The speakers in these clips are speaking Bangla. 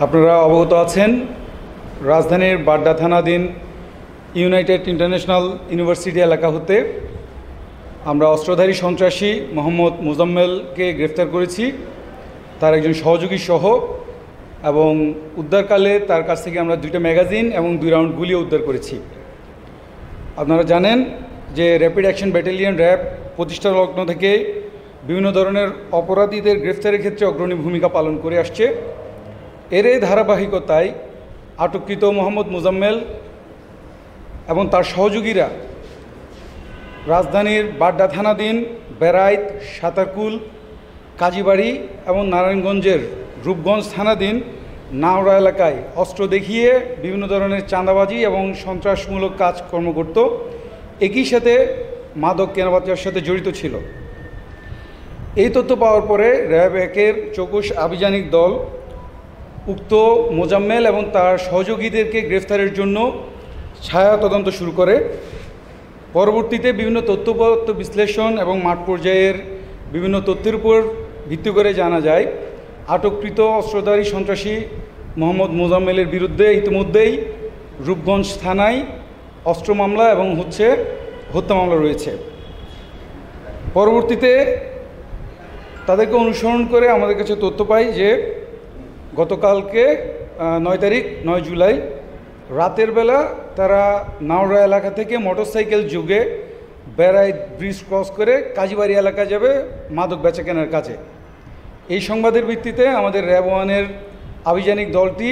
আপনারা অবগত আছেন রাজধানীর বাড্ডা থানাধীন ইউনাইটেড ইন্টারন্যাশনাল ইউনিভার্সিটি এলাকা হতে আমরা অস্ত্রধারী সন্ত্রাসী মোহাম্মদ মোজাম্মেলকে গ্রেফতার করেছি, তার একজন সহযোগী সহ। এবং উদ্ধারকালে তার কাছ থেকে আমরা 2টা ম্যাগাজিন এবং 2 রাউন্ড গুলিও উদ্ধার করেছি। আপনারা জানেন যে র্যাপিড অ্যাকশন ব্যাটালিয়ন র্যাব প্রতিষ্ঠা লগ্ন থেকে বিভিন্ন ধরনের অপরাধীদের গ্রেফতারের ক্ষেত্রে অগ্রণী ভূমিকা পালন করে আসছে। এর এই ধারাবাহিকতায় আটককৃত মোহাম্মদ মোজাম্মেল এবং তার সহযোগীরা রাজধানীর বাড্ডা থানাধীন বেড়াইত, সাতারকুল, কাজীবাড়ি এবং নারায়ণগঞ্জের রূপগঞ্জ থানাধীন নাওড়া এলাকায় অস্ত্র দেখিয়ে বিভিন্ন ধরনের চাঁদাবাজি এবং সন্ত্রাসমূলক কাজকর্ম করত। একই সাথে মাদক কেনাবেচার সাথে জড়িত ছিল। এই তথ্য পাওয়ার পরে র্যাব 1-এর চৌকস আভিযানিক দল উক্ত মোজাম্মেল এবং তার সহযোগীদেরকে গ্রেফতারের জন্য ছায়া তদন্ত শুরু করে। পরবর্তীতে বিভিন্ন তথ্যপত্র বিশ্লেষণ এবং মাঠ পর্যায়ের বিভিন্ন তথ্যের উপর ভিত্তি করে জানা যায় আটককৃত অস্ত্রধারী সন্ত্রাসী মোহাম্মদ মোজাম্মেলের বিরুদ্ধে ইতিমধ্যেই রূপগঞ্জ থানায় অস্ত্র মামলা এবং হত্যা মামলা রয়েছে। পরবর্তীতে তাদেরকে অনুসরণ করে আমাদের কাছে তথ্য পাই যে গতকালকে 9 জুলাই রাতের বেলা তারা নাওড়া এলাকা থেকে মোটরসাইকেল যুগে বেড়াইত ব্রিজ ক্রস করে কাজীবাড়ি এলাকা যাবে মাদক বেচা কেনার কাজে। এই সংবাদের ভিত্তিতে আমাদের র্যাব 1-এর আভিযানিক দলটি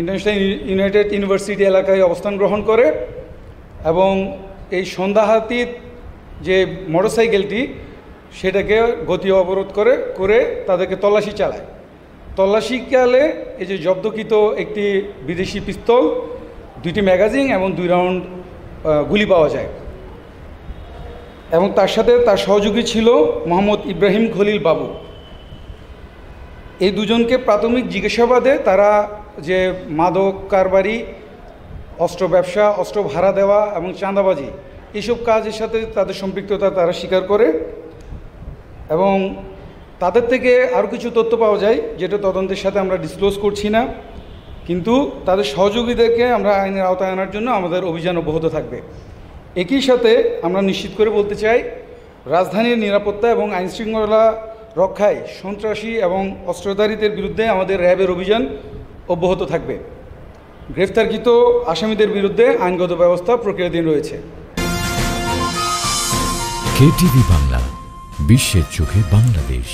ইন্টারন্যাশনাল ইউনাইটেড ইউনিভার্সিটি এলাকায় অবস্থান গ্রহণ করে এবং এই সন্ধ্যাহাতীত যে মোটরসাইকেলটি সেটাকে গতি অবরোধ করে তাদেরকে তল্লাশি চালায়। তল্লাশিকালে এই যে জব্দকৃত একটি বিদেশি পিস্তল, 2টি ম্যাগাজিন এবং 2 রাউন্ড গুলি পাওয়া যায়। এবং তার সাথে তার সহযোগী ছিল মোহাম্মদ ইব্রাহিম খলিল বাবু। এই দুজনকে প্রাথমিক জিজ্ঞাসাবাদে তারা যে মাদক কারবারি, অস্ত্র ব্যবসা, অস্ত্র ভাড়া দেওয়া এবং চাঁদাবাজি এইসব কাজের সাথে তাদের সম্পৃক্ততা তারা স্বীকার করে। এবং তাদের থেকে আরও কিছু তথ্য পাওয়া যায় যেটা তদন্তের সাথে আমরা ডিসক্লোজ করছি না, কিন্তু তাদের সহযোগীদেরকে আমরা আইনের আওতায় আনার জন্য আমাদের অভিযান অব্যাহত থাকবে। একই সাথে আমরা নিশ্চিত করে বলতে চাই রাজধানীর নিরাপত্তা এবং আইনশৃঙ্খলা রক্ষায় সন্ত্রাসী এবং অস্ত্রধারীদের বিরুদ্ধে আমাদের র্যাবের অভিযান অব্যাহত থাকবে। গ্রেফতারকৃত আসামিদের বিরুদ্ধে আইনগত ব্যবস্থা প্রক্রিয়াধীন রয়েছে। KTV বাংলা, বিশ্বের চোখে বাংলাদেশ।